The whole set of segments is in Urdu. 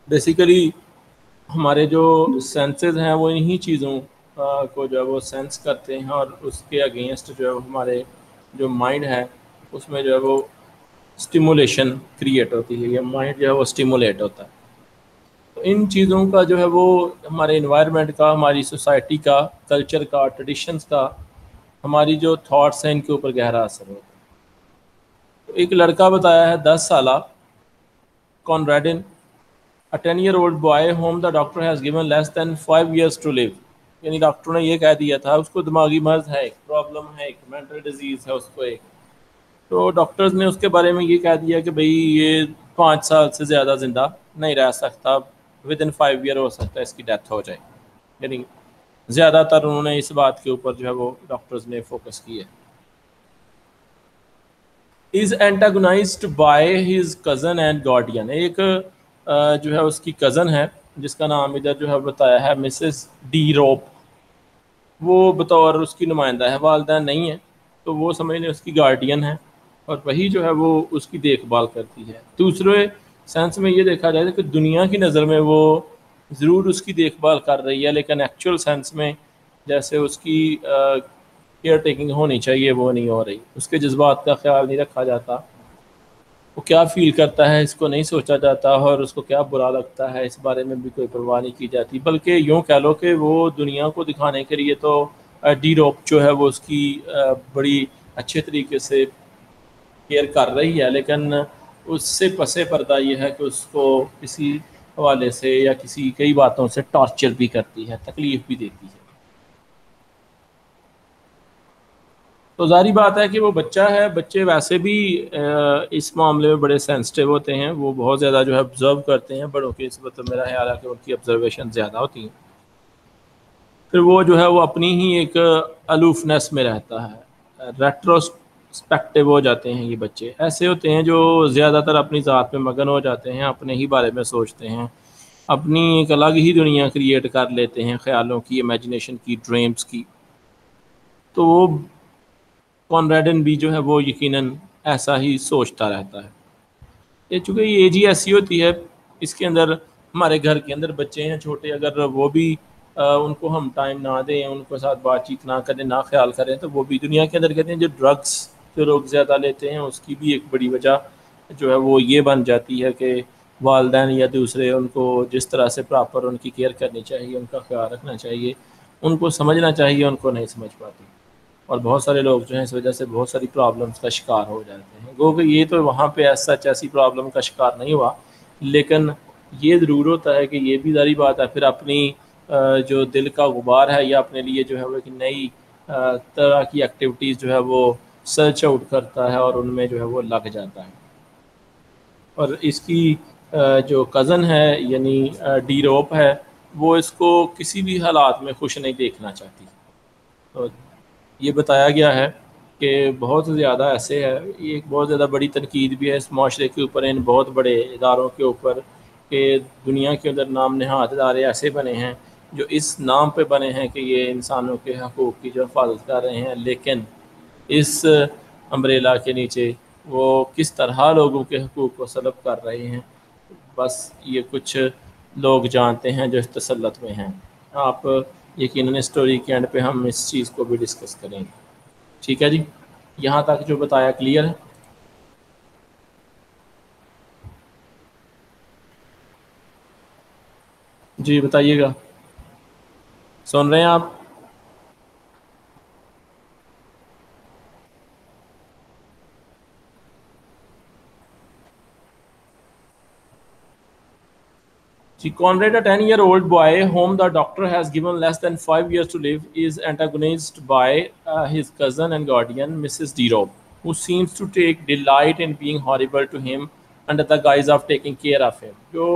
بیسیکلی ہمارے جو سینسز ہیں وہ انہی چیزوں کو جو ہے وہ سینس کرتے ہیں، اور اس کے اگینسٹ جو ہے ہمارے جو مائنڈ ہے اس میں جو ہے وہ اسٹیمولیشن کریٹ ہوتی ہے، یا مائنڈ جو ہے وہ اسٹیمولیٹ ہوتا ہے۔ تو ان چیزوں کا جو ہے وہ ہمارے انوائرمنٹ کا، ہماری سوسائٹی کا، کلچر کا، ٹریڈیشنس کا، ہماری جو تھاٹس ہیں ان کے اوپر گہرا اثر ہوتا ہے۔ تو ایک لڑکا بتایا ہے 10 سالہ کانریڈن، A 10-year-old boy whom the doctor has given less than 5 years to live. یعنی ڈاکٹر نے یہ کہہ دیا تھا اس کو دماغی مرض ہے، ایک پرابلم ہے، ایک مینٹل ڈیزیز ہے اس کو ایک، تو ڈاکٹرز نے اس کے بارے میں یہ کہہ دیا کہ بھئی یہ 5 سال سے زیادہ زندہ نہیں رہ سکتا، ود ان 5 ایئر ہو سکتا ہے اس کی ڈیتھ ہو جائے۔ یعنی زیادہ تر انہوں نے اس بات کے اوپر جو ہے وہ ڈاکٹرز نے فوکس کی ہے۔ Is antagonized by his cousin and guardian, ایک جو ہے اس کی کزن ہے جس کا نام ادھر جو ہے بتایا ہے مسز ڈی روپ، وہ بطور اس کی نمائندہ ہے، والدین نہیں ہیں، تو وہ سمجھ لیں اس کی گارڈین ہے، اور وہی جو ہے وہ اس کی دیکھ بھال کرتی ہے۔ دوسرے سینس میں یہ دیکھا جائے کہ دنیا کی نظر میں وہ ضرور اس کی دیکھ بھال کر رہی ہے، لیکن ایکچوئل سینس میں جیسے اس کی کیئر ٹیکنگ ہونی چاہیے وہ نہیں ہو رہی، اس کے جذبات کا خیال نہیں رکھا جاتا، وہ کیا فیل کرتا ہے اس کو نہیں سوچا جاتا، اور اس کو کیا برا لگتا ہے اس بارے میں بھی کوئی پرواہ نہیں کی جاتی، بلکہ یوں کہہ لو کہ وہ دنیا کو دکھانے کے لیے تو ڈی روپ جو ہے وہ اس کی بڑی اچھے طریقے سے کیئر کر رہی ہے، لیکن اس سے پس پردہ یہ ہے کہ اس کو کسی حوالے سے یا کئی باتوں سے ٹارچر بھی کرتی ہے، تکلیف بھی دیتی ہے۔ تو ظاہری بات ہے کہ وہ بچہ ہے، بچے ویسے بھی اس معاملے میں بڑے سینسٹیو ہوتے ہیں، وہ بہت زیادہ جو ہے آبزرو کرتے ہیں، بڑوں کی نسبت میرا خیال ہے کہ ان کی آبزرویشن زیادہ ہوتی ہیں، پھر وہ جو ہے وہ اپنی ہی ایک الوفنس میں رہتا ہے، ریٹروسپیکٹیو ہو جاتے ہیں۔ یہ بچے ایسے ہوتے ہیں جو زیادہ تر اپنی ذات میں مگن ہو جاتے ہیں، اپنے ہی بارے میں سوچتے ہیں، اپنی ایک الگ ہی دنیا کریٹ کر لیتے ہیں، خیالوں کی، امیجنیشن کی، ڈریمز کی۔ تو وہ کانریڈن بھی جو ہے وہ یقیناً ایسا ہی سوچتا رہتا ہے۔ یہ چونکہ یہ ایج ہی ایسی ہوتی ہے، اس کے اندر ہمارے گھر کے اندر بچے ہیں چھوٹے، اگر وہ بھی ان کو ہم ٹائم نہ دیں، ان کے ساتھ بات چیت نہ کریں، نہ خیال کریں، تو وہ بھی دنیا کے اندر کہتے ہیں جو ڈرگس جو لوگ زیادہ لیتے ہیں اس کی بھی ایک بڑی وجہ جو ہے وہ یہ بن جاتی ہے کہ والدین یا دوسرے ان کو جس طرح سے پراپر ان کی کیئر کرنی چاہیے، ان کا خیال رکھنا چاہیے، ان کو سمجھنا چاہیے، ان کو نہیں سمجھ پاتے، اور بہت سارے لوگ جو ہیں اس وجہ سے بہت ساری پرابلمس کا شکار ہو جاتے ہیں۔ گو کہ یہ تو وہاں پہ ایسی پرابلم کا شکار نہیں ہوا، لیکن یہ ضرور ہوتا ہے کہ یہ بھی ظاہری بات ہے، پھر اپنی جو دل کا غبار ہے یا اپنے لیے جو ہے وہ ایک نئی طرح کی ایکٹیویٹیز جو ہے وہ سرچ آؤٹ کرتا ہے اور ان میں جو ہے وہ لگ جاتا ہے۔ اور اس کی جو کزن ہے یعنی ڈی روپ ہے، وہ اس کو کسی بھی حالات میں خوش نہیں دیکھنا چاہتی۔ تو یہ بتایا گیا ہے کہ بہت زیادہ ایسے ہے، یہ ایک بہت زیادہ بڑی تنقید بھی ہے اس معاشرے کے اوپر، ان بہت بڑے اداروں کے اوپر، کہ دنیا کے اندر نام نہاد ادارے ایسے بنے ہیں جو اس نام پہ بنے ہیں کہ یہ انسانوں کے حقوق کی جو حفاظت کر رہے ہیں، لیکن اس امبریلا کے نیچے وہ کس طرح لوگوں کے حقوق کو سلب کر رہے ہیں بس یہ کچھ لوگ جانتے ہیں جو اس تسلط میں ہیں۔ آپ یقیناً اسٹوری کے اینڈ پہ ہم اس چیز کو بھی ڈسکس کریں گے۔ ٹھیک ہے جی، یہاں تک جو بتایا کلیئر ہے؟ جی بتائیے گا، سن رہے ہیں آپ؟ Conrad, a 10-year-old boy whom the doctor has given less than 5 years to live, is antagonized by his cousin and guardian, Mrs. D. who seems to take delight in being horrible to him under the guise of taking care of him. جو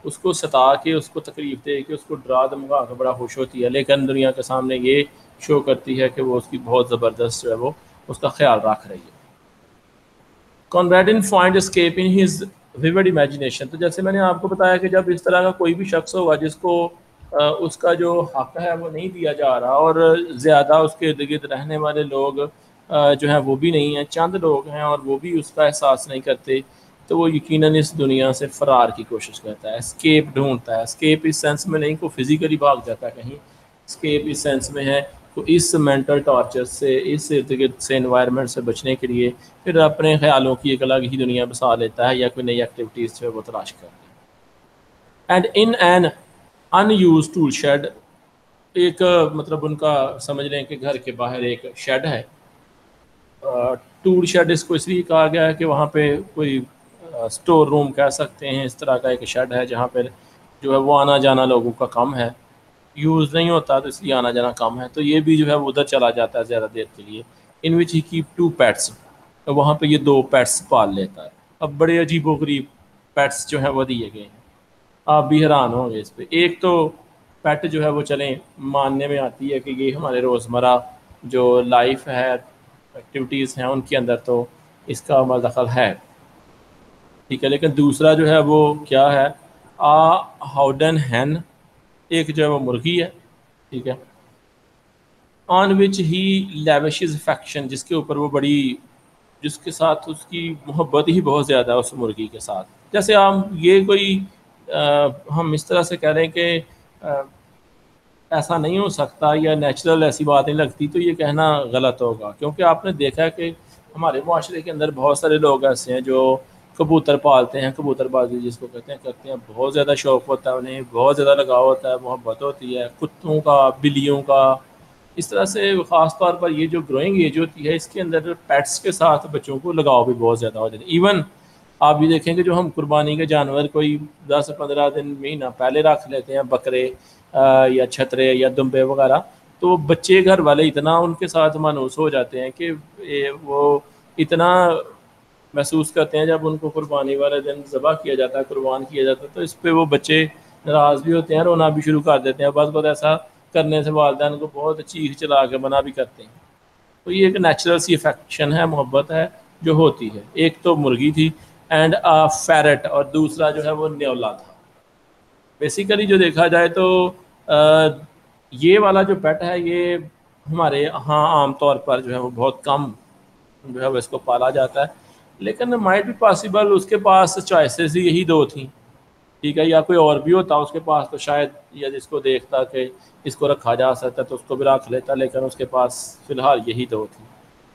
اس کو ستا کے، اس کو تکلیف دے کے، اس کو ڈرا دھمکا کے بڑا خوش ہوتی ہے، لیکن دنیا کے سامنے یہ شو کرتی ہے کہ وہ اس کی بہت زبردست جو ہے وہ اس کا خیال رکھ رہی ہے۔ Conradin find escape in his vivid imagination. تو جیسے میں نے آپ کو بتایا کہ جب اس طرح کا کوئی بھی شخص ہوگا جس کو اس کا جو حق ہے وہ نہیں دیا جا رہا، اور زیادہ اس کے ارد گرد رہنے والے لوگ جو ہیں وہ بھی نہیں ہیں، چند لوگ ہیں اور وہ بھی اس کا احساس نہیں کرتے، تو وہ یقیناً اس دنیا سے فرار کی کوشش کرتا ہے، اسکیپ ڈھونڈتا ہے. اسکیپ اس سینس میں نہیں کو فزیکلی بھاگ جاتا ہے کہیں، اسکیپ اس سینس میں ہے تو اس مینٹل ٹارچر سے، اس ارد گرد سے، انوائرمنٹ سے بچنے کے لیے پھر اپنے خیالوں کی ایک الگ ہی دنیا بسا لیتا ہے یا کوئی نئی ایکٹیویٹیز جو ہے وہ تلاش کرتا ہے. And in an unused tool shed, ایک مطلب ان کا سمجھ لیں کہ گھر کے باہر ایک شیڈ ہے. ٹول شیڈ اس کو اس لیے کہا گیا ہے کہ وہاں پہ کوئی اسٹور روم کہہ سکتے ہیں، اس طرح کا ایک شیڈ ہے جہاں پہ جو ہے وہ آنا جانا لوگوں کا کم ہے، یوز نہیں ہوتا تو اس لیے آنا جانا کم ہے. تو یہ بھی جو ہے وہ ادھر چلا جاتا ہے زیادہ دیر کے لیے. ان وچ ہی کیپ ٹو پیٹس، تو وہاں پہ یہ 2 پیٹس پال لیتا ہے. اب بڑے عجیب و غریب پیٹس جو ہیں وہ دیے گئے ہیں، آپ بھی حیران ہوں گے اس پہ. ایک تو پیٹ جو ہے وہ چلیں ماننے میں آتی ہے کہ یہ ہمارے روزمرہ جو لائف ہے، ایکٹیویٹیز ہیں ان کے اندر تو اس کا دخل ہے، ٹھیک ہے. لیکن دوسرا جو ہے وہ کیا ہے، ہاؤڈن ہین، ایک جو ہے وہ مرغی ہے، ٹھیک ہے. On which he lavishes affection, جس کے اوپر وہ بڑی، جس کے ساتھ اس کی محبت ہی بہت زیادہ ہے اس مرغی کے ساتھ. جیسے ہم یہ کوئی ہم اس طرح سے کہہ رہے ہیں کہ ایسا نہیں ہو سکتا یا نیچرل ایسی بات نہیں لگتی، تو یہ کہنا غلط ہوگا، کیونکہ آپ نے دیکھا ہے کہ ہمارے معاشرے کے اندر بہت سارے لوگ ایسے ہیں جو کبوتر پالتے ہیں، کبوتر بازی جس کو کہتے ہیں کرتے ہیں، بہت زیادہ شوق ہوتا ہے انہیں، بہت زیادہ لگاؤ ہوتا ہے، محبت ہوتی ہے کتوں کا، بلیوں کا. اس طرح سے خاص طور پر یہ جو گروئنگ ایج ہوتی ہے اس کے اندر پیٹس کے ساتھ بچوں کو لگاؤ بھی بہت زیادہ ہو جاتا ہے. ایون آپ بھی دیکھیں کہ جو ہم قربانی کے جانور کوئی 10-15 دن مہینہ پہلے رکھ لیتے ہیں، بکرے یا چھترے یا دمبے وغیرہ، تو بچے گھر والے اتنا ان کے ساتھ مانوس ہو جاتے ہیں کہ وہ اتنا محسوس کرتے ہیں جب ان کو قربانی والے دن ذبح کیا جاتا ہے، قربان کیا جاتا ہے، تو اس پہ وہ بچے ناراض بھی ہوتے ہیں، رونا بھی شروع کر دیتے ہیں. بعض وقت ایسا کرنے سے والدین کو بہت چیخ چلا کے منع بھی کرتے ہیں. تو یہ ایک نیچرل سی افیکشن ہے، محبت ہے جو ہوتی ہے. ایک تو مرغی تھی اینڈ فیرٹ، اور دوسرا جو ہے وہ نیولا تھا. بیسیکلی جو دیکھا جائے تو یہ والا جو پیٹ ہے یہ ہمارے ہاں عام طور پر جو ہے وہ بہت کم جو ہے وہ اس کو پالا جاتا ہے. لیکن مائٹ بھی پاسبل اس کے پاس چوائسیز ہی یہی 2 تھیں، ٹھیک ہے، یا کوئی اور بھی ہوتا اس کے پاس تو شاید، یا جس کو دیکھتا کہ اس کو رکھا جا سکتا تو اس کو بھی رکھ لیتا، لیکن اس کے پاس فی الحال یہی 2 تھیں.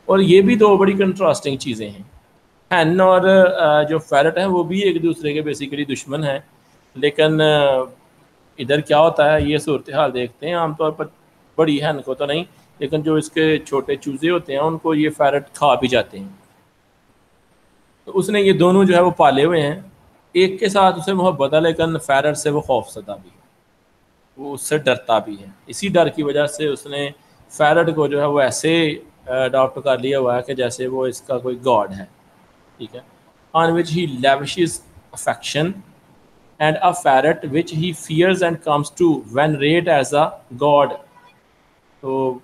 اور یہ بھی 2 بڑی کنٹراسٹنگ چیزیں ہیں. ہین اور جو فیرٹ ہیں وہ بھی ایک دوسرے کے بیسیکلی دشمن ہیں، لیکن ادھر کیا ہوتا ہے یہ صورتحال دیکھتے ہیں. عام طور پر بڑی ہین کو تو نہیں، لیکن جو اس کے چھوٹے چوزے ہوتے ہیں ان کو یہ فیرٹ کھا بھی جاتے ہیں. تو اس نے یہ دونوں جو ہے وہ پالے ہوئے ہیں. ایک کے ساتھ اسے محبت ہے لیکن فیرٹ سے وہ خوف زدہ بھی ہے، وہ اس سے ڈرتا بھی ہے. اسی ڈر کی وجہ سے اس نے فیرٹ کو جو ہے وہ ایسے اڈاپٹ کر لیا ہوا ہے کہ جیسے وہ اس کا کوئی گاڈ ہے، ٹھیک ہے. On which he lavishes affection and a ferret which he fears and comes to venerate as a god. تو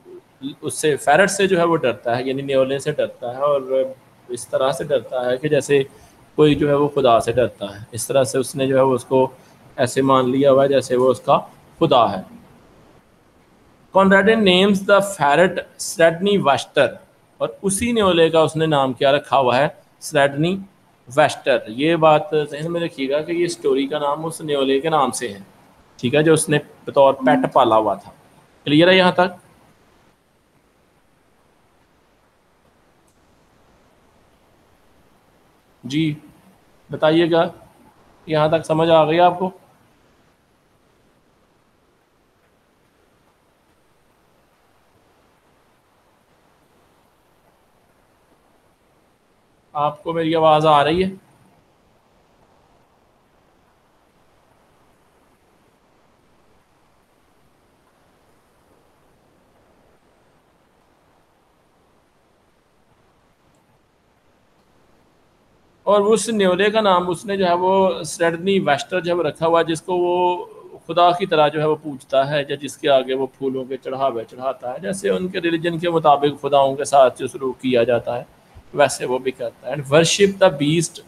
اس سے فیرٹ سے جو ہے وہ ڈرتا ہے، یعنی نیولے سے ڈرتا ہے، اور اس طرح سے ڈرتا ہے کہ جیسے کوئی جو ہے وہ خدا سے ڈرتا ہے. اس طرح سے اس نے جو ہے وہ اس کو ایسے مان لیا ہوا ہے جیسے وہ اس کا خدا ہے. کانراڈ نیمز دا فیرٹ سریڈنی ویسٹر، اور اسی نیولے کا اس نے نام کیا رکھا ہوا ہے، سریڈنی ویسٹر. یہ بات ذہن میں رکھیے گا کہ یہ اسٹوری کا نام اس نیولے کے نام سے ہے، ٹھیک ہے، جو اس نے بطور پیٹ پالا ہوا تھا. کلیئر ہے یہاں تک؟ جی بتائیے گا، یہاں تک سمجھ آ گئی آپ کو؟ آپ کو میری آواز آ رہی ہے؟ اور اس نیولے کا نام اس نے جو ہے وہ سریڈنی ویسٹر جب رکھا ہوا، جس کو وہ خدا کی طرح جو ہے وہ پوجتا ہے، یا جس کے آگے وہ پھولوں کے چڑھاوے چڑھاتا ہے، جیسے ان کے ریلیجن کے مطابق خداؤں کے ساتھ جو سلوک کیا جاتا ہے ویسے وہ بھی کرتا ہے. And worship the best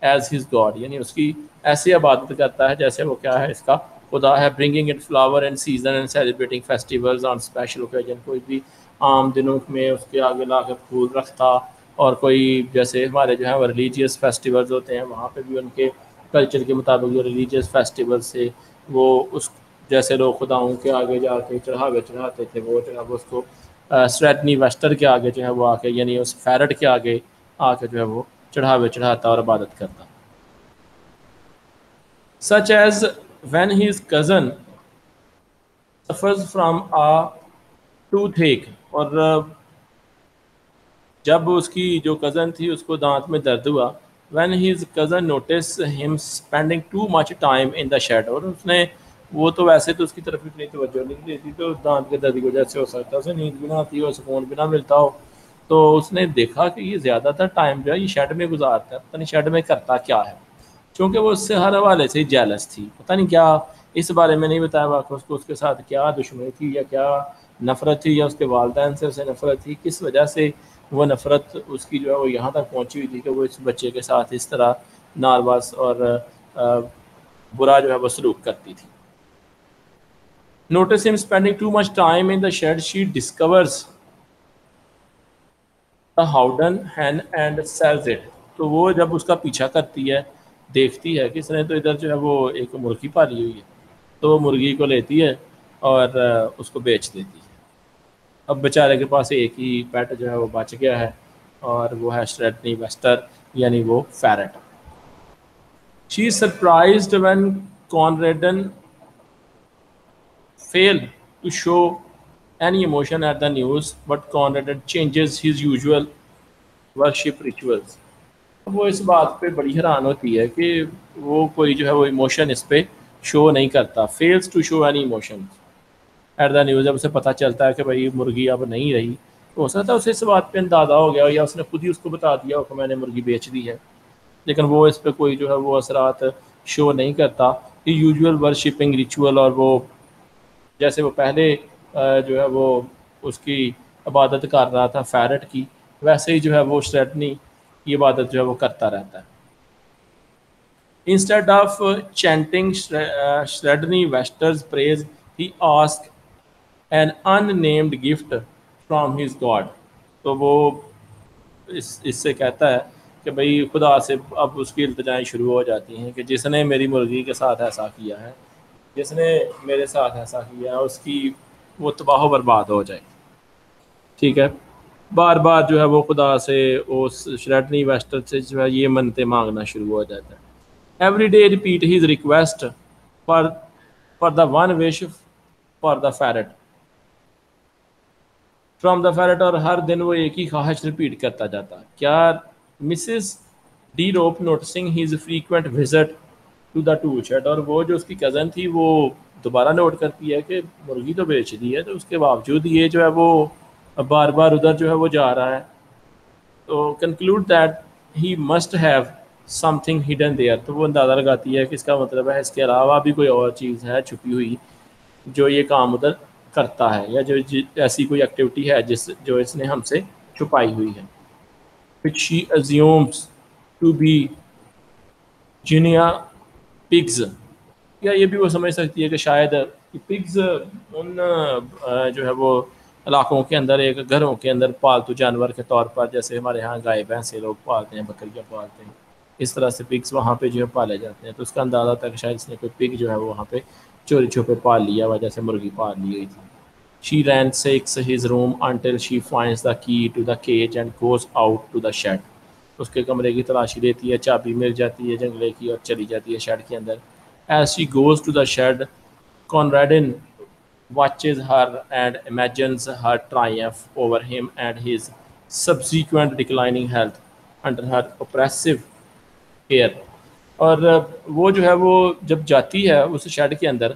as his God, یعنی اس کی ایسی عبادت کرتا ہے جیسے وہ کیا ہے، اس کا خدا ہے. Bringing it flower and season and celebrating festivals on special occasion, کوئی بھی عام دنوں میں اس کے آگے لا کے پھول رکھتا اور کوئی جیسے ہمارے جو ہے ریلیجیس فیسٹیولز ہوتے ہیں وہاں پہ بھی ان کے کلچر کے مطابق جو ریلیجیس فیسٹیول سے وہ اس جیسے لوگ خداؤں کے آگے جا کے چڑھاوے چڑھاتے تھے وہ جو ہے وہ اس کو سٹریٹنی ویسٹر کے آگے جو ہے وہ آ کے یعنی اس فیرٹ کے آگے آ کے جو ہے وہ چڑھاوے چڑھاتا اور عبادت کرتا. Such as when his cousin suffers from a toothache, اور جب اس کی جو کزن تھی اس کو دانت میں درد ہوا. وین ہیز کزن نوٹس ہم اسپینڈنگ ٹو مچ ٹائم ان دا شیڈ, اور اس نے وہ تو ویسے تو اس کی طرف اتنی توجہ نہیں دیتی تو دانت کے درد کی وجہ سے ہو سکتا ہے اسے نیند بھی نہ آتی ہو, سکون بھی نہ ملتا ہو, تو اس نے دیکھا کہ یہ زیادہ تر ٹائم جو ہے یہ شیڈ میں گزارتا ہے, پتہ نہیں شیڈ میں کرتا کیا ہے, چونکہ وہ اس سے ہر حوالے سے جیلس تھی. پتہ نہیں کیا اس بارے میں نہیں بتایا واقع اس کو اس کے ساتھ کیا دشمنی تھی یا کیا نفرت تھی, یا اس کے والدین سے اسے نفرت تھی, کس وجہ سے وہ نفرت اس کی جو ہے وہ یہاں تک پہنچی ہوئی تھی کہ وہ اس بچے کے ساتھ اس طرح نارواز اور برا جو ہے وہ سلوک کرتی تھی. Notice him spending too much time in the shed, she discovers the howden hen and sells it. تو وہ جب اس کا پیچھا کرتی ہے دیکھتی ہے کہ اس نے تو ادھر جو ہے وہ ایک مرغی پالی ہوئی ہے, تو وہ مرغی کو لیتی ہے اور اس کو بیچ دیتی ہے. اب بیچارے کے پاس ایک ہی پیٹ جو ہے وہ بچ گیا ہے اور وہ ہے سٹریٹنی ویسٹر یعنی وہ فیرٹ. She is surprised when Conradin failed to show any emotion at the news, but Conradin changes his usual worship rituals. وہ اس بات پہ بڑی حیران ہوتی ہے کہ وہ کوئی جو ہے وہ ایموشن اس پہ شو نہیں کرتا. Fails to show any emotion at the news. جب اسے پتہ چلتا ہے کہ بھائی مرغی اب نہیں رہی تو ہو سکتا ہے اسے اس بات پہ اندازہ ہو گیا یا اس نے خود ہی اس کو بتا دیا ہو کہ میں نے مرغی بیچ دی ہے, لیکن وہ اس پہ کوئی جو ہے وہ اثرات شو نہیں کرتا. یوزول ورشپنگ ریچول, اور وہ جیسے وہ پہلے جو ہے وہ اس کی عبادت کر رہا تھا فیرٹ کی, ویسے ہی جو ہے وہ سٹریٹنی کی عبادت جو ہے وہ کرتا رہتا ہے. Instead of chanting Shredney Wester's praise, he asked an unnamed gift from his God. تو وہ اس سے کہتا ہے کہ بھئی خدا سے اب اس کی التجائیں شروع ہو جاتی ہیں کہ جس نے میری مرغی کے ساتھ ایسا کیا ہے, جس نے میرے ساتھ ایسا کیا ہے, اس کی وہ تباہ و برباد ہو جائے. ٹھیک ہے, بار بار جو ہے وہ خدا سے اس شریٹنی ویسٹر سے جو ہے یہ منتیں مانگنا شروع ہو جاتا ہے. Every day repeat his request for the one wish for the ferret from the ferret, اور ہر دن وہ ایک ہی خواہش ریپیٹ کرتا جاتا. کیا Mrs De Roop noticing his frequent visit to the tool shed, اور وہ جو اس کی کزن تھی وہ دوبارہ نوٹ کرتی ہے کہ مرغی تو بیچ دی ہے تو اس کے باوجود یہ جو ہے وہ بار بار ادھر جو ہے وہ جا رہا ہے, تو conclude that he must have something hidden there. تو وہ اندازہ لگاتی ہے کہ اس کا مطلب ہے اس کے علاوہ بھی کوئی اور چیز ہے چھپی ہوئی جو یہ کام ادھر کرتا ہے, یا جو ایسی کوئی ایکٹیویٹی ہے جو اس نے ہم سے چھپائی ہوئی ہے. which she assumes to be guinea pigs, یا یہ بھی وہ سمجھ سکتی ہے کہ شاید پگز ان جو ہے وہ علاقوں کے اندر ایک گھروں کے اندر پالتو جانور کے طور پر, جیسے ہمارے ہاں گائے بھینسیں لوگ پالتے ہیں, بکریاں پالتے ہیں, اس طرح سے پگز وہاں پہ جو ہے پالے جاتے ہیں. تو اس کا اندازہ تھا کہ شاید اس نے کوئی پگ جو ہے وہ وہاں پہ چوری چھپے پال لیا ہوا, جیسے مرغی پال لی گئی تھی. She ransacks his room until she finds the key to the cage and goes out to the shed. اس کے کمرے کی تلاشی لیتی ہے, چابی مل جاتی ہے جنگلے کی اور چلی جاتی ہے شیڈ کے اندر. As she goes to the shed, Conradin watches her and imagines her triumph over him and his subsequent declining health under her oppressive care. اور وہ جو ہے وہ جب جاتی ہے اس شیڈ کے اندر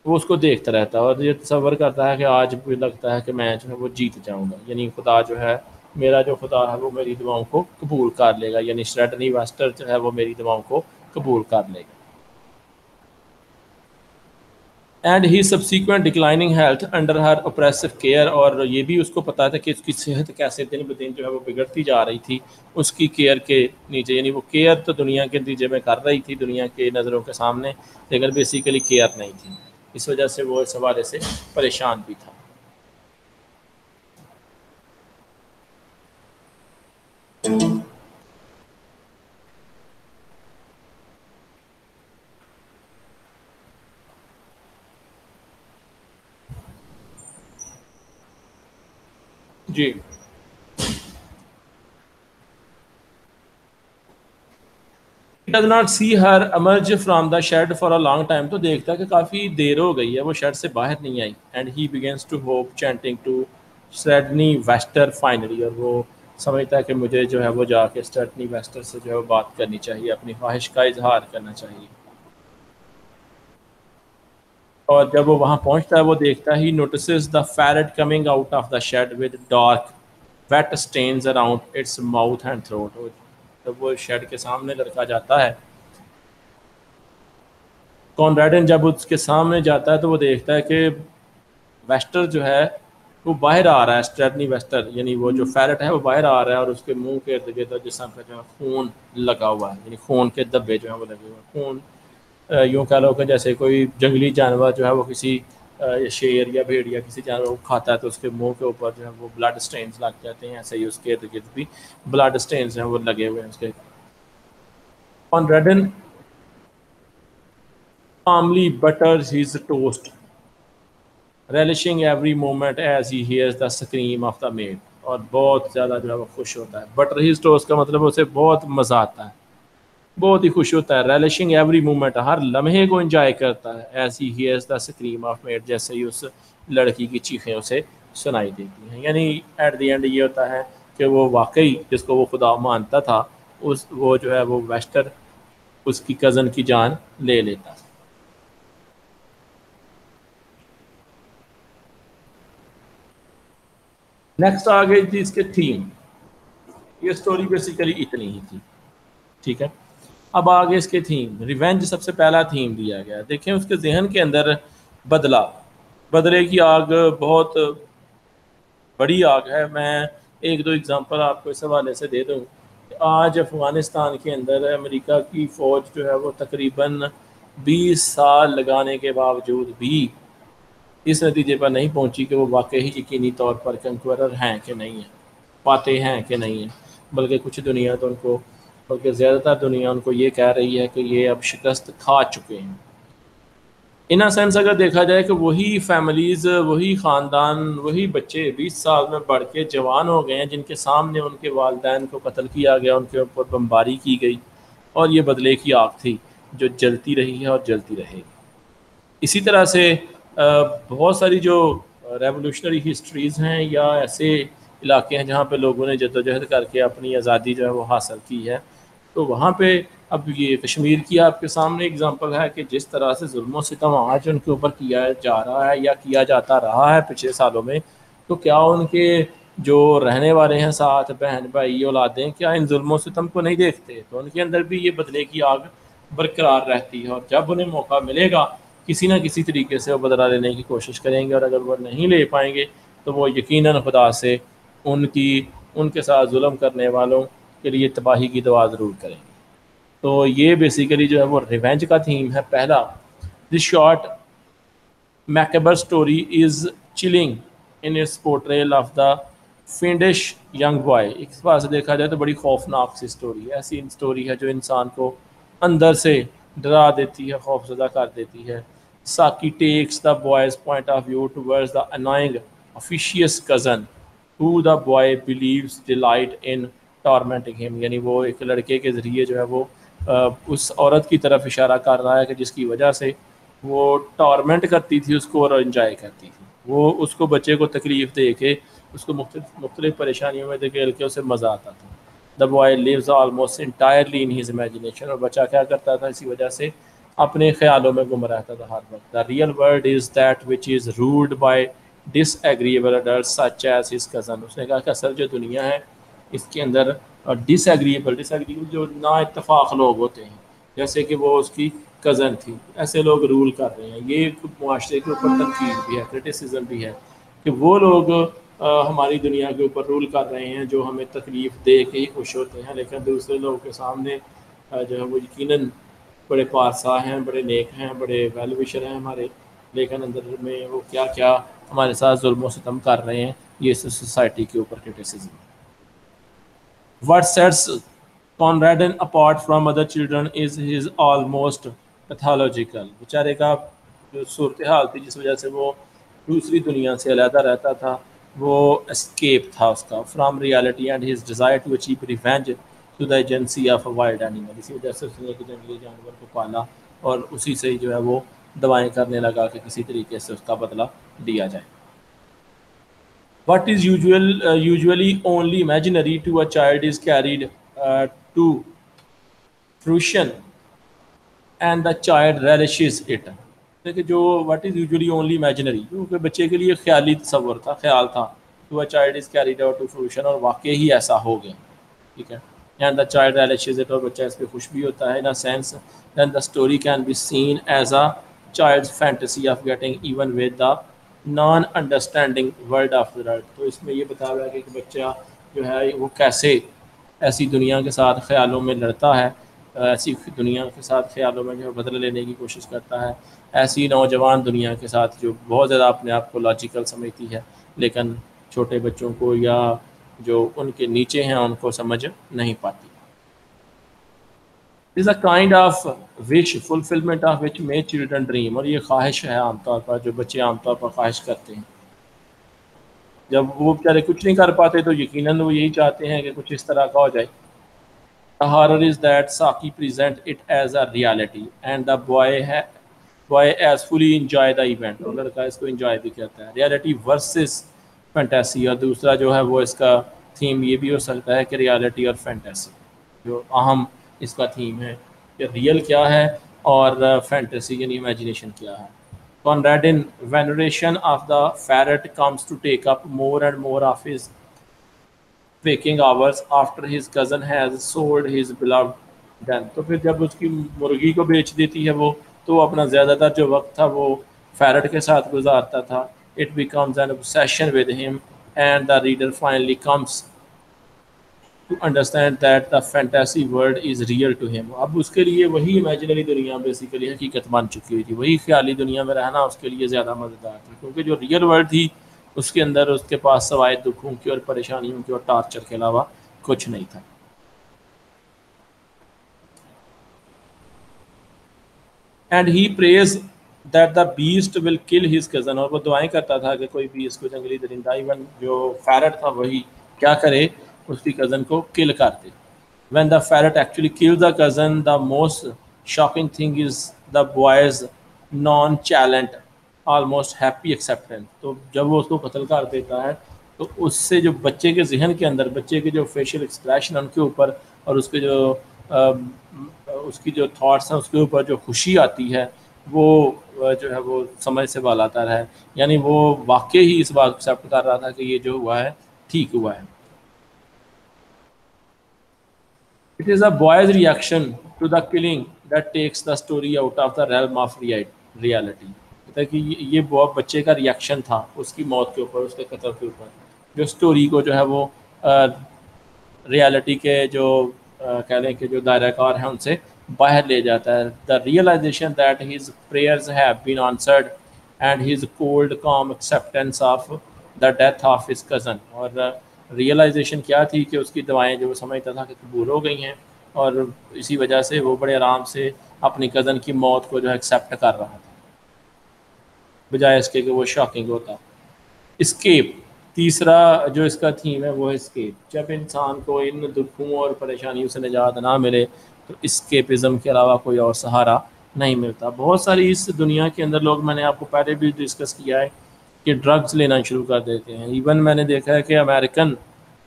وہ اس کو دیکھتا رہتا ہے اور یہ تصور کرتا ہے کہ آج مجھے لگتا ہے کہ میں جو ہے وہ جیت جاؤں گا, یعنی خدا جو ہے میرا جو خدا ہے وہ میری دعاؤں کو قبول کر لے گا, یعنی شریٹنی ویسٹر جو ہے وہ میری دعاؤں کو قبول کر لے گا. And he subsequent declining health under her oppressive care, اور یہ بھی اس کو پتا تھا کہ اس کی صحت کیسے دن بدن جو ہے وہ بگڑتی جا رہی تھی اس کی کیئر کے نیچے, یعنی وہ کیئر تو دنیا کے نتیجے میں کر رہی تھی دنیا کے نظروں کے سامنے, لیکن بیسیکلی کیئر نہیں تھی. اس وجہ سے وہ اس حوالے سے پریشان بھی تھا. جی does not see her emerge from the shed for a long time. تو دیکھتا ہے کہ کافی دیر ہو گئی ہے وہ شیڈ سے باہر نہیں آئی. and he begins to hope chanting to Sydney Wester finally. اور وہ سمجھتا ہے کہ مجھے جو ہے وہ جا کے اسٹرٹنی ویسٹر سے جو ہے وہ بات کرنی چاہیے, اپنی خواہش کا اظہار کرنا چاہیے. اور جب وہ وہاں پہنچتا ہے وہ دیکھتا ہے, he notices the ferret coming out of the shed with dark wet stains around its mouth and throat. اور جب وہ شیڈ کے سامنے لڑکا جاتا ہے, کونراڈن جب اس کے سامنے جاتا ہے تو وہ دیکھتا ہے کہ ویسٹر جو ہے وہ باہر آ رہا ہے, اسٹریٹنی ویسٹر یعنی وہ جو فیرٹ ہے وہ باہر آ رہا ہے, اور اس کے منہ کے ارد گرد جسم پہ جو ہے خون لگا ہوا ہے, یعنی خون کے دبے جو ہیں وہ لگے ہوئے ہیں. خون یوں کہہ لو کہ جیسے کوئی جنگلی جانور جو ہے وہ کسی شیر یا بھیڑ یا کسی جانور کو کھاتا ہے تو اس کے منہ کے اوپر جو ہے وہ بلڈ اسٹینز لگ جاتے ہیں, ایسے ہی اس کے ارد گرد بھی بلڈ اسٹینز ہیں وہ لگے ہوئے ہیں اس کے. کونراڈن calmly butters his toast, relishing every moment as he hears the scream of the maid. اور بہت زیادہ جو ہے وہ خوش ہوتا ہے. بٹر ہز ٹوسٹ کا مطلب اسے بہت مزہ آتا ہے, بہت ہی خوش ہوتا ہے. ریلشنگ ایوری مومنٹ, ہر لمحے کو انجوائے کرتا ہے. As he hears the scream of maid, جیسے ہی اس لڑکی کی چیخیں اسے سنائی دیتی ہیں. یعنی ایٹ دی اینڈ یہ ہوتا ہے کہ وہ واقعی جس کو وہ خدا مانتا تھا وہ جو ہے وہ ویسٹر اس کی کزن کی جان لے لیتا ہے. نیکسٹ آ گئی تھی اس کے تھیم. یہ سٹوری بیسیکلی اتنی ہی تھی, ٹھیک ہے. اب آگے اس کے تھیم, ریونج سب سے پہلا تھیم دیا گیا. دیکھیں اس کے ذہن کے اندر بدلے کی آگ بہت بڑی آگ ہے. میں ایک دو اگزامپل آپ کو اس حوالے سے دے دوں. آج افغانستان کے اندر امریکہ کی فوج جو ہے وہ تقریباً 20 سال لگانے کے باوجود بھی اس نتیجے پر نہیں پہنچی کہ وہ واقعی یقینی طور پر کنکورر ہیں کہ نہیں ہیں, فاتح ہیں کہ نہیں ہیں. بلکہ کچھ دنیا تو ان کو, بلکہ زیادہ تر دنیا ان کو یہ کہہ رہی ہے کہ یہ اب شکست کھا چکے ہیں. ان سینس اگر دیکھا جائے کہ وہی فیملیز, وہی خاندان, وہی بچے 20 سال میں بڑھ کے جوان ہو گئے ہیں جن کے سامنے ان کے والدین کو قتل کیا گیا, ان کے اوپر بمباری کی گئی, اور یہ بدلے کی آگ تھی جو جلتی رہی ہے اور جلتی رہے گی. اسی طرح سے بہت ساری جو ریولوشنری ہسٹریز ہیں یا ایسے علاقے ہیں جہاں پہ لوگوں نے جدوجہد کر کے اپنی آزادی جو ہے وہ حاصل کی ہے, تو وہاں پہ اب یہ کشمیر کی آپ کے سامنے اگزامپل ہے کہ جس طرح سے ظلم و ستم آج ان کے اوپر کیا جا رہا ہے یا کیا جاتا رہا ہے پچھلے سالوں میں, تو کیا ان کے جو رہنے والے ہیں ساتھ بہن بھائی اولادیں کیا ان ظلم و ستم کو نہیں دیکھتے؟ تو ان کے اندر بھی یہ بدلے کی آگ برقرار رہتی ہے, اور جب انہیں موقع ملے گا کسی نہ کسی طریقے سے وہ بدلہ لینے کی کوشش کریں گے, اور اگر وہ نہیں لے پائیں گے تو وہ یقیناً خدا سے ان کے ساتھ ظلم کرنے والوں کے لیے تباہی کی دعا ضرور کریں گے. تو یہ بیسیکلی جو ہے وہ ریونج کا تھیم ہے پہلا. This short macabre story is chilling in its portrayal of the fiendish young boy. ایک بات سے دیکھا جائے تو بڑی خوفناک سی اسٹوری ہے, ایسی اسٹوری ہے جو انسان کو اندر سے ڈرا دیتی ہے, خوف زدہ کر دیتی ہے. Saki takes the boy's point of view towards the annoying officious cousin who the boy believes delight in tormenting him. یعنی وہ ایک لڑکے کے ذریعے جو ہے وہ اس عورت کی طرف اشارہ کر رہا ہے کہ جس کی وجہ سے وہ ٹارمنٹ کرتی تھی اس کو اور انجوائے کرتی تھی. وہ اس کو بچے کو تکلیف دے کے اس کو مختلف پریشانیوں میں دھکیل کے اسے مزہ آتا تھا. The boy lives almost entirely in his imagination. اور بچہ کیا کرتا تھا اسی وجہ سے اپنے خیالوں میں گم رہتا تھا ہر وقت. The real world is that which is ruled by disagreeable adults such as his cousin. اس نے کہا کہ اصل جو دنیا ہے اس کے اندر ڈسagreeable جو نا اتفاق لوگ ہوتے ہیں, جیسے کہ وہ اس کی کزن تھی, ایسے لوگ رول کر رہے ہیں. یہ معاشرے کے اوپر تنقید بھی ہے, کرٹیسزم بھی ہے کہ وہ لوگ ہماری دنیا کے اوپر رول کر رہے ہیں جو ہمیں تکلیف دے کے ہی خوش ہوتے ہیں, لیکن دوسرے لوگوں کے سامنے جو ہے وہ یقیناً بڑے پارسا ہیں, بڑے نیک ہیں, بڑے ویل وشر ہیں ہمارے, لیکن اندر میں وہ کیا کیا ہمارے ساتھ ظلم و ستم کر رہے ہیں. یہ سوسائٹی کے اوپر criticism. What sets Conradin apart from other children is his almost pathological. بیچارے کا جو صورتحال تھی جس وجہ سے وہ دوسری دنیا سے علیحدہ رہتا تھا, وہ اسکیپ تھا اس کا from reality and his desire to achieve revenge to the agency of a wild animal. اسی وجہ سے اس نے ایک جنگلی جانور کو پالا اور اسی سے جو ہے وہ دوائیں کرنے لگا کہ کسی طریقے سے اس کا بدلہ دیا جائے. What is usually only imaginary to a child is carried to fruition and the child relishes it. کہ جو what is usually only imaginary جو کہ بچے کے لیے خیالی تصور تھا, خیال تھا, to a child is carried out to fruition اور واقع ہی ایسا ہو گیا. ٹھیک ہے, and the child relishes it اور بچہ اس پہ خوش بھی ہوتا ہے. in a sense then the story can be seen as a child's fantasy of getting even with the naan understanding world of the world. تو اس میں یہ بتا رہا ہے کہ بچہ جو ہے وہ کیسے ایسی دنیا کے ساتھ خیالوں میں لڑتا ہے, ایسی دنیا کے ساتھ خیالوں میں جو ہے بدلہ لینے کی کوشش کرتا ہے, ایسی نوجوان دنیا کے ساتھ جو بہت زیادہ اپنے آپ کو لاجیکل سمجھتی ہے لیکن چھوٹے بچوں کو یا جو ان کے نیچے ہیں ان کو سمجھ نہیں پاتی. is a kind of wish fulfillment of which may children dream. اور یہ خواہش ہے عام طور پر جو بچے عام طور پر خواہش کرتے ہیں. جب وہ بیچارے کچھ نہیں کر پاتے تو یقیناً وہ یہی چاہتے ہیں کہ کچھ اس طرح کا ہو جائے. The horror is that Saki present it as a reality and the boy as fully enjoy the event. اور لڑکا اس کو انجوائے بھی کرتا ہے. ریالٹی ورسز فینٹیسی, اور دوسرا جو ہے وہ اس کا تھیم یہ بھی ہو سکتا ہے کہ ریالٹی اور فینٹیسی جو اہم اس کا تھیم ہے کہ ریئل کیا ہے اور فینٹیسی یعنی امیجنیشن کیا ہے. Conrad in veneration of the ferret comes to take up more and more of his waking hours after his cousin has sold his beloved den. تو پھر جب اس کی مرغی کو بیچ دیتی ہے وہ, تو اپنا زیادہ تر جو وقت تھا وہ فیرٹ کے ساتھ گزارتا تھا. It becomes an obsession with him and the reader finally comes to understand that the fantasy world is real to him. اب اس کے لیے وہی امیجنری دنیا بیسیکلی حقیقت بن چکی ہوئی تھی, وہی خیالی دنیا میں رہنا اس کے لیے زیادہ مزیدار تھا, کیونکہ جو ریئل ورلڈ تھی اس کے اندر اس کے پاس سوائے دکھوں کی اور پریشانیوں کی اور ٹارچر کے علاوہ کچھ نہیں تھا. And he prays that the beast will kill his cousin. اور وہ دعائیں کرتا تھا کہ کوئی بھی اس کو جنگلی درندہ ایون جو فیرٹ تھا وہی کیا کرے, اس کی کزن کو کل کر دے. When the ferret actually kills the cousin, the most shocking thing is the boy's nonchalant, almost happy acceptance. تو جب وہ اس کو قتل کر دیتا ہے تو اس سے جو بچے کے ذہن کے اندر بچے کے جو فیشل ایکسپریشن ان کے اوپر اور اس کے جو اس کی جو تھاٹس ہیں اس کے اوپر جو خوشی آتی ہے وہ جو ہے وہ سمجھ سے بالا تر ہے. یعنی وہ واقعی ہی اس بات کو ایکسیپٹ کر رہا تھا کہ یہ جو ہوا ہے ٹھیک ہوا ہے. It is a boy's reaction to the killing that takes the story out of the realm of reality. کہ یہ بہت بچے کا ریئیکشن تھا اس کی موت کے اوپر, اس کے قتل کے اوپر, جو سٹوری کو جو ہے وہ ریالٹی کے جو کہہ لیں کہ جو دائرہ کار ہیں ان سے باہر لے جاتا ہے. The realization that his prayers have been answered and his cold calm acceptance of the death of his cousin. اور ریئلائزیشن کیا تھی کہ اس کی دعائیں جو وہ سمجھتا تھا کہ قبول ہو گئی ہیں, اور اسی وجہ سے وہ بڑے آرام سے اپنی کزن کی موت کو جو ہے ایکسیپٹ کر رہا تھا بجائے اس کے کہ وہ شاکنگ ہوتا. اسکیپ, تیسرا جو اس کا تھیم ہے وہ ہے اسکیپ. جب انسان کو ان دکھوں اور پریشانیوں سے نجات نہ ملے تو اسکیپزم کے علاوہ کوئی اور سہارا نہیں ملتا. بہت ساری اس دنیا کے اندر لوگ, میں نے آپ کو پہلے بھی ڈسکس کیا ہے کہ ڈرگز لینا شروع کر دیتے ہیں. ایون میں نے دیکھا ہے کہ امریکن,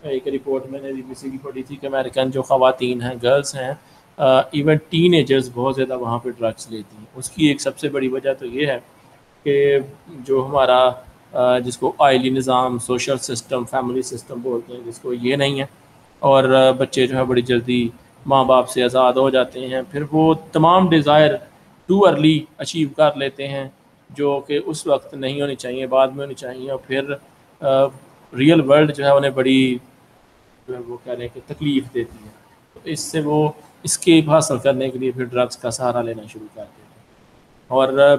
ایک رپورٹ میں نے BBC کی پڑھی تھی کہ امریکن جو خواتین ہیں, گرلس ہیں, ایون ٹین ایجرز بہت زیادہ وہاں پہ ڈرگز لیتی ہیں. اس کی ایک سب سے بڑی وجہ تو یہ ہے کہ جو ہمارا جس کو آئلی نظام, سوشل سسٹم, فیملی سسٹم بولتے ہیں جس کو, یہ نہیں ہے, اور بچے جو ہے بڑی جلدی ماں باپ سے آزاد ہو جاتے ہیں. پھر وہ تمام ڈیزائر ٹو ارلی اچیو کر لیتے ہیں جو کہ اس وقت نہیں ہونی چاہیے, بعد میں ہونی چاہیے, اور پھر ریئل ورلڈ جو ہے انہیں بڑی جو ہے وہ کہہ رہے ہیں کہ تکلیف دیتی ہے. تو اس سے وہ اسکیپ حاصل کرنے کے لیے پھر ڈرگس کا سہارا لینا شروع کر دیتے ہیں. اور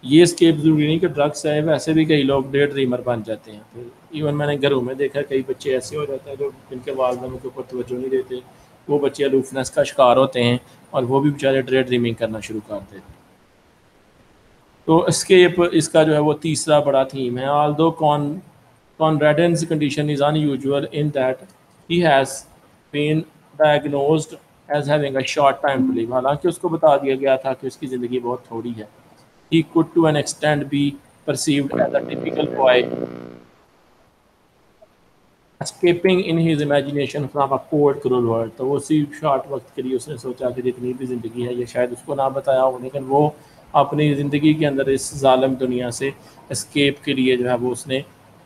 یہ اسکیپ ضروری نہیں کہ ڈرگس ہے, ویسے بھی کئی لوگ ڈے ڈریمر بن جاتے ہیں. پھر ایون میں نے گھروں میں دیکھا کئی بچے ایسے ہو جاتے ہیں جو جن کے والدین ان کے اوپر توجہ نہیں دیتے, وہ بچے الوفنس کا شکار ہوتے ہیں اور وہ بھی بیچارے ڈے ڈریمنگ کرنا شروع کر دیتے ہیں. تو اسکیپ اس کا جو ہے وہ تیسرا بڑا تھیم ہے. آلدو Conradin's condition is unusual in that he has been diagnosed as having a short time to live. حالانکہ اس کو بتا دیا گیا تھا کہ اس کی زندگی بہت تھوڑی ہے. He could to an extent be perceived as a typical boy escaping in his imagination from a cold cruel world. تو وہ اسی شارٹ وقت کے لیے اس نے سوچا کہ جتنی بھی زندگی ہے یہ شاید اس کو نہ بتایا ہو، لیکن وہ اپنی زندگی کے اندر اس ظالم دنیا سے اسکیپ کے لیے جو ہے وہ اس نے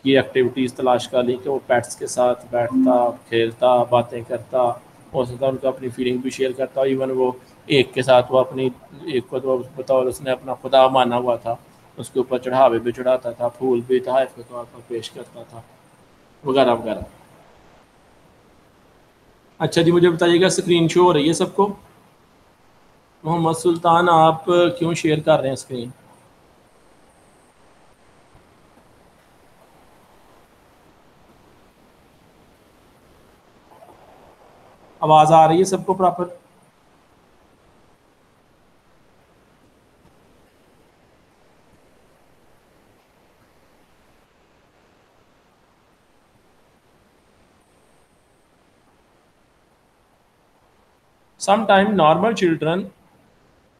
یہ ایکٹیویٹیز تلاش کر لی کہ وہ پیٹس کے ساتھ بیٹھتا، کھیلتا، باتیں کرتا، ہو سکتا ان کو اپنی فیلنگ بھی شیئر کرتا. ایون وہ ایک کے ساتھ وہ اپنی ایک کو تو بطور اس نے اپنا خدا مانا ہوا تھا، اس کے اوپر چڑھاوے بھی چڑھاتا تھا، پھول بھی تحائف کے طور پر پیش کرتا تھا، وغیرہ وغیرہ. اچھا جی، مجھے بتائیے گا اسکرین شو ہو رہی ہے سب کو؟ محمد سلطان آپ کیوں شیئر کر رہے ہیں اسکرین؟ آواز آ رہی ہے سب کو proper? Sometimes normal children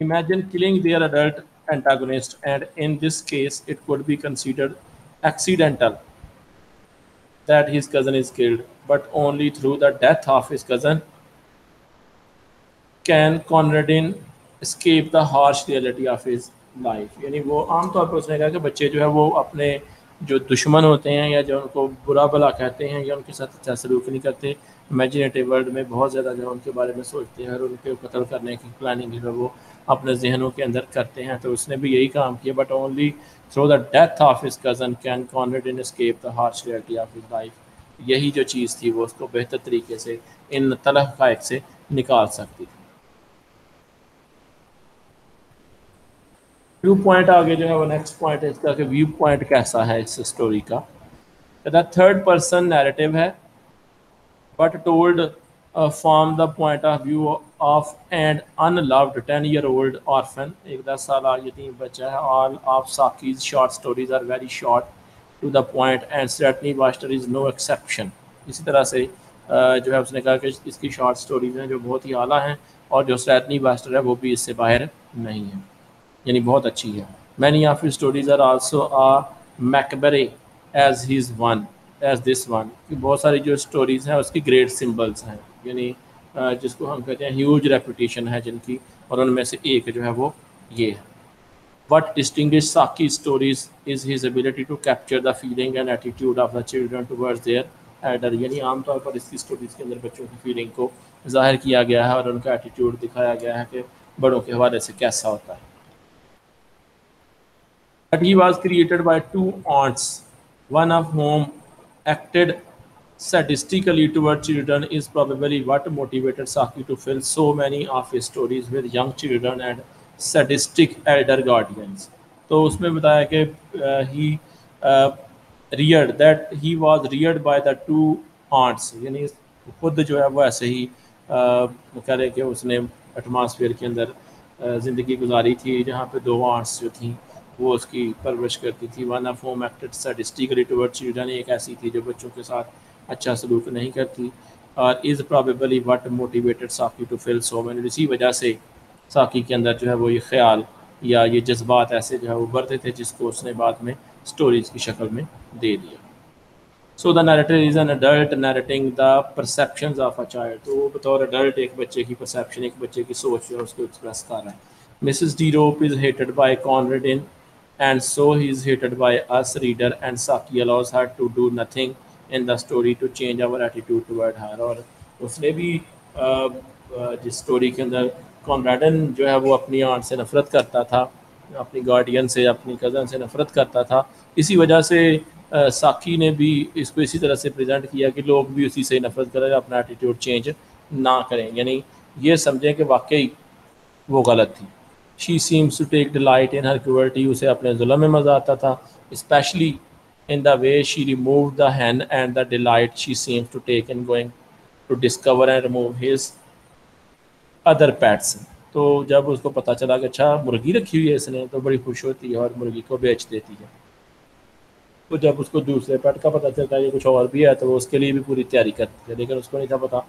imagine killing their adult antagonist, and in this case, it could be considered accidental that his cousin is killed, but only through the death of his cousin can Conradin escape the harsh reality of his life. یعنی وہ عام طور پر اس نے کہا کہ بچے جو ہے وہ اپنے جو دشمن ہوتے ہیں یا جو ان کو برا بھلا کہتے ہیں یا ان کے ساتھ اچھا سلوک نہیں کرتے، امیجنیٹو ورلڈ میں بہت زیادہ جو ہے ان کے بارے میں سوچتے ہیں اور ان کے قتل کرنے کی پلاننگ جو ہے وہ اپنے ذہنوں کے اندر کرتے ہیں. تو اس نے بھی یہی کام کیا. But only through the death of his cousin can Conradin escape the harsh reality of his life. یہی جو چیز تھی وہ اس کو بہتر طریقے سے ان تلخ حقائق سے نکال سکتی تھی. ویو پوائنٹ آگے جو ہے وہ نیکسٹ پوائنٹ ہے اس کا کہ ویو پوائنٹ کیسا ہے اس اسٹوری کا. تھرڈ پرسن نیریٹو ہے but told from the point of view of and unloved 10-year-old orphan. ایک 10 سالہ یتیم بچہ ہے. All of Saki's short stories are very short to the point and Sredni Vashtar is no exception. اسی طرح سے جو ہے اس نے کہا کہ اس کی شارٹ اسٹوریز ہیں جو بہت ہی اعلیٰ ہیں اور جو سٹریٹنی باسٹر ہے وہ بھی اس سے باہر نہیں ہے، یعنی بہت اچھی ہے. Many of his stories are also macabre as his one as this one. بہت ساری جو اسٹوریز ہیں اس کی گریٹ سمبلس ہیں، یعنی جس کو ہم کہتے ہیں ہیوج ریپوٹیشن ہے جن کی، اور ان میں سے ایک جو ہے وہ یہ ہے. What distinguish Saki stories is his ability to capture the feeling and attitude of the children towards their elder. یعنی عام طور پر اس کی اسٹوریز کے اندر بچوں کی فیلنگ کو ظاہر کیا گیا ہے اور ان کا ایٹیٹیوڈ دکھایا گیا ہے کہ بڑوں کے حوالے سے کیسا ہوتا ہے. But he was created by two aunts, one of whom acted sadistically toward children is probably what motivated Saki to fill so many of his stories with young children and sadistic elder guardians. تو اس میں بتایا کہ he reared that he was reared by the two aunts. یعنی خود جو ہے وہ ایسے ہی کہہ رہے کہ اس نے ایٹماسفیئر کے اندر زندگی گزاری تھی جہاں پہ دو آنٹس جو تھیں وہ اس کی پرورش کرتی تھی. One of whom acted sadistically toward children. ایک ایسی تھی جو بچوں کے ساتھ اچھا سلوک نہیں کرتی. اور is probably what motivated Saki to fill so many. اسی وجہ سے ساکی کے اندر جو ہے وہ یہ خیال یا یہ جذبات ایسے جو ہے ابھرتے تھے جس کو اس نے بعد میں اسٹوریز کی شکل میں دے دیا. So the narrator is an adult narrating the perceptions of a child. تو وہ بطور ایڈلٹ ایک بچے کی پرسیپشن، ایک بچے کی سوچ جو ہے اس کو ایکسپریس کر رہا ہے. Mrs De Ropp is hated by Conradin and so he is hated by us reader and Saki allows her to do nothing in the story to change our attitude toward her. اور اس نے بھی جس اسٹوری کے اندر کانریڈن جو ہے وہ اپنی آنٹ سے نفرت کرتا تھا، اپنی گارڈین سے، اپنی کزن سے نفرت کرتا تھا. اسی وجہ سے ساکی نے بھی اس کو اسی طرح سے پریزنٹ کیا کہ لوگ بھی اسی سے نفرت کریں، اپنا ایٹیٹیوڈ چینج نہ کریں، یعنی یہ سمجھیں کہ واقعی وہ غلط تھی. She seems to take delight in her cruelty. اسے اپنے ظلم میں مزہ آتا تھا. Especially in the way she removed the hen and the delight she seems to take in going to discover and remove his other pets. تو جب اس کو پتہ چلا کہ اچھا مرغی رکھی ہوئی ہے اس نے تو بڑی خوش ہوتی ہے اور مرغی کو بیچ دیتی ہے. تو جب اس کو دوسرے پیٹ کا پتہ چلتا ہے کہ کچھ اور بھی ہے تو وہ اس کے لیے بھی پوری تیاری کرتی ہے، لیکن اس کو نہیں تھا پتا